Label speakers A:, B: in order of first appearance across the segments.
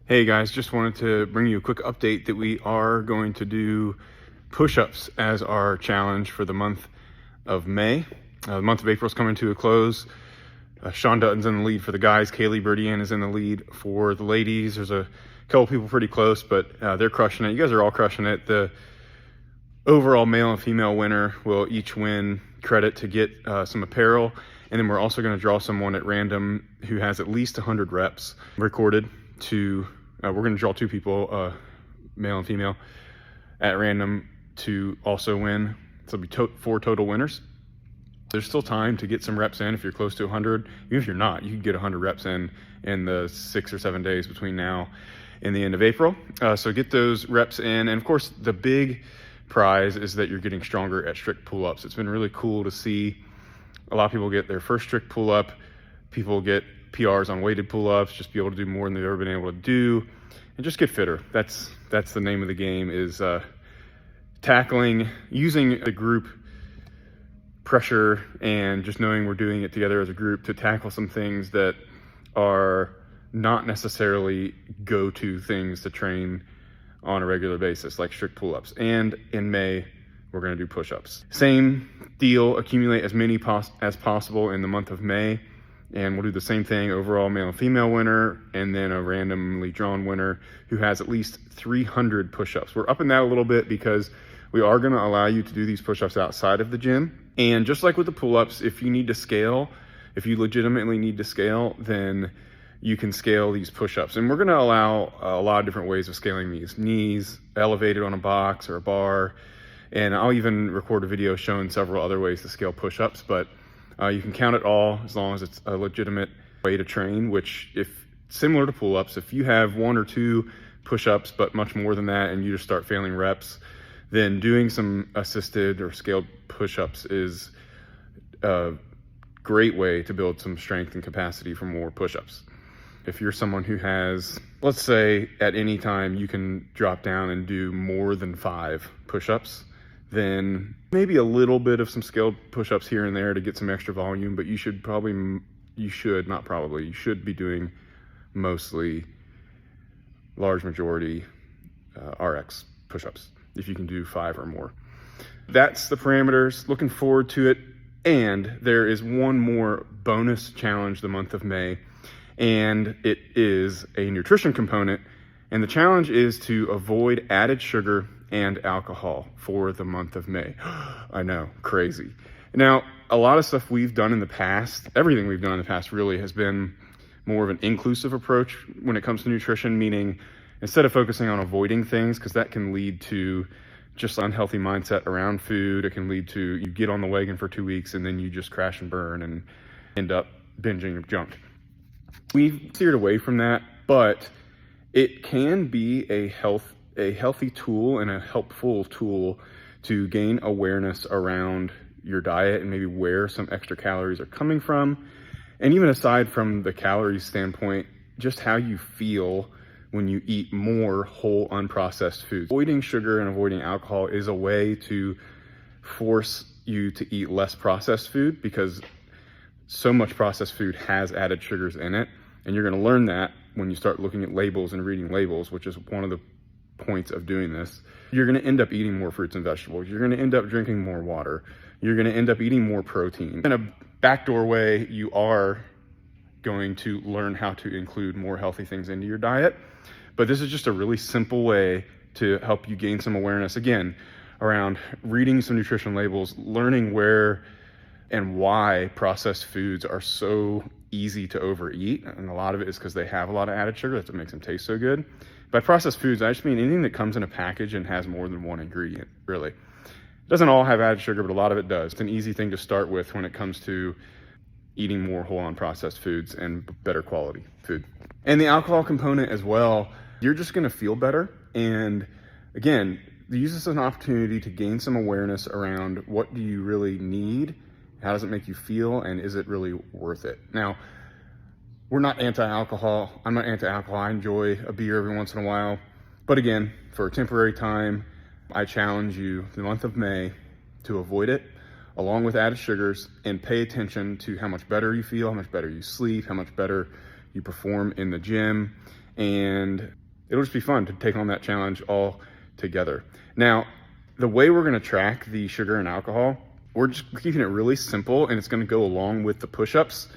A: Hey guys, just wanted to bring you a quick update that we are going to do push-ups as our challenge for the month of May. The month of April is coming to a close. Sean Dutton's in the lead for the guys. Kaylee Birdian is in the lead for the ladies. There's a couple people pretty close, but they're crushing it. You guys are all crushing it. The overall male and female winner will each win credit to get some apparel. And then we're also going to draw someone at random who has at least 100 reps recorded to, we're going to draw two people, male and female, at random to also win. So it'll be 4 total winners. There's still time to get some reps in if you're close to 100. Even if you're not, you can get 100 reps in the 6 or 7 days between now and the end of April. So get those reps in. And of course, the big prize is that you're getting stronger at strict pull-ups. It's been really cool to see a lot of people get their first strict pull-up. People get PRs on weighted pull-ups, just be able to do more than they've ever been able to do, and just get fitter. That's the name of the game, is tackling, using the group pressure and just knowing we're doing it together as a group to tackle some things that are not necessarily go-to things to train on a regular basis, like strict pull-ups. And in May, we're going to do push-ups. Same deal, accumulate as many as possible in the month of May. And we'll do the same thing, overall male and female winner, and then a randomly drawn winner who has at least 300 push-ups. We're upping that a little bit because we are going to allow you to do these push-ups outside of the gym. And just like with the pull-ups, if you need to scale, if you legitimately need to scale, then you can scale these push-ups. And we're going to allow a lot of different ways of scaling these. Knees elevated on a box or a bar. And I'll even record a video showing several other ways to scale push-ups, but you can count it all as long as it's a legitimate way to train, which, if similar to pull-ups, if you have 1 or 2 push-ups, but much more than that, and you just start failing reps, then doing some assisted or scaled push-ups is a great way to build some strength and capacity for more push-ups. If you're someone who has, let's say at any time you can drop down and do more than 5 push-ups, then maybe a little bit of some scaled push-ups here and there to get some extra volume, but you should be doing mostly large majority RX push-ups if you can do 5 or more. That's the parameters. Looking forward to it. And there is one more bonus challenge the month of May, and it is a nutrition component. And the challenge is to avoid added sugar and alcohol for the month of May. I know, crazy. Now, a lot of stuff we've done in the past, everything we've done in the past really has been more of an inclusive approach when it comes to nutrition, meaning instead of focusing on avoiding things, because that can lead to just unhealthy mindset around food. It can lead to you get on the wagon for 2 weeks and then you just crash and burn and end up binging your junk. We've steered away from that, but it can be a healthy tool and a helpful tool to gain awareness around your diet and maybe where some extra calories are coming from. And even aside from the calories standpoint, just how you feel when you eat more whole unprocessed foods. Avoiding sugar and avoiding alcohol is a way to force you to eat less processed food, because so much processed food has added sugars in it. And you're going to learn that when you start looking at labels and reading labels, which is one of the points of doing this. You're going to end up eating more fruits and vegetables. You're going to end up drinking more water. You're going to end up eating more protein. In a backdoor way, you are going to learn how to include more healthy things into your diet. But this is just a really simple way to help you gain some awareness, again, around reading some nutrition labels, learning where and why processed foods are so easy to overeat. And a lot of it is because they have a lot of added sugar. That's what makes them taste so good. By processed foods, I just mean anything that comes in a package and has more than one ingredient, really. It doesn't all have added sugar, but a lot of it does. It's an easy thing to start with when it comes to eating more whole unprocessed foods and better quality food. And the alcohol component as well, you're just going to feel better. And again, use this as an opportunity to gain some awareness around what do you really need, how does it make you feel, and is it really worth it? Now, we're not anti-alcohol. I'm not anti-alcohol. I enjoy a beer every once in a while. But again, for a temporary time, I challenge you the month of May to avoid it, along with added sugars, and pay attention to how much better you feel, how much better you sleep, how much better you perform in the gym, and it'll just be fun to take on that challenge all together. Now, the way we're going to track the sugar and alcohol, we're just keeping it really simple, and it's going to go along with the push-ups.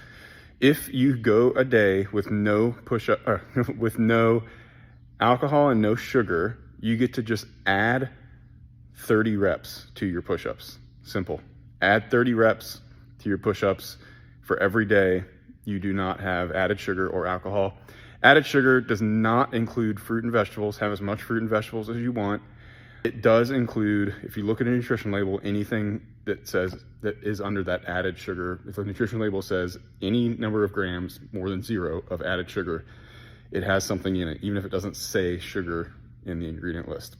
A: If you go a day with no with no alcohol and no sugar, you get to just add 30 reps to your push-ups. Simple. Add 30 reps to your push-ups for every day you do not have added sugar or alcohol. Added sugar does not include fruit and vegetables. Have as much fruit and vegetables as you want. It does include, if you look at a nutrition label, anything that says that is under that added sugar. If a nutrition label says any number of grams more than 0 of added sugar, it has something in it, even if it doesn't say sugar in the ingredient list.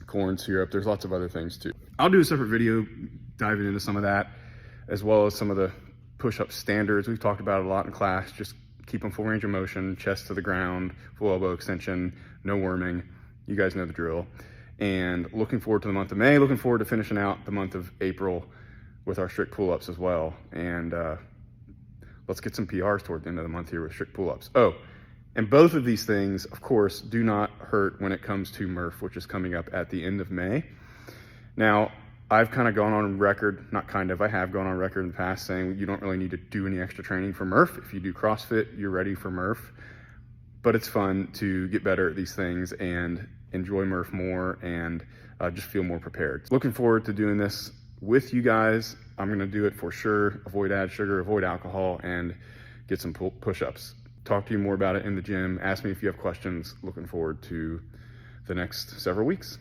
A: Corn syrup, there's lots of other things too. I'll do a separate video diving into some of that, as well as some of the push-up standards. We've talked about it a lot in class. Just keep them full range of motion, chest to the ground, full elbow extension, no worming. You guys know the drill. And looking forward to the month of May, looking forward to finishing out the month of April with our strict pull-ups as well. And let's get some PRs toward the end of the month here with strict pull-ups. Oh, and both of these things, of course, do not hurt when it comes to MRF, which is coming up at the end of May. Now, I've kind of gone on record, I have gone on record in the past saying you don't really need to do any extra training for MRF. If you do CrossFit, you're ready for MRF. But it's fun to get better at these things and enjoy MRF more and just feel more prepared. Looking forward to doing this with you guys. I'm gonna do it for sure. Avoid added sugar, avoid alcohol, and get some push-ups. Talk to you more about it in the gym. Ask me if you have questions. Looking forward to the next several weeks.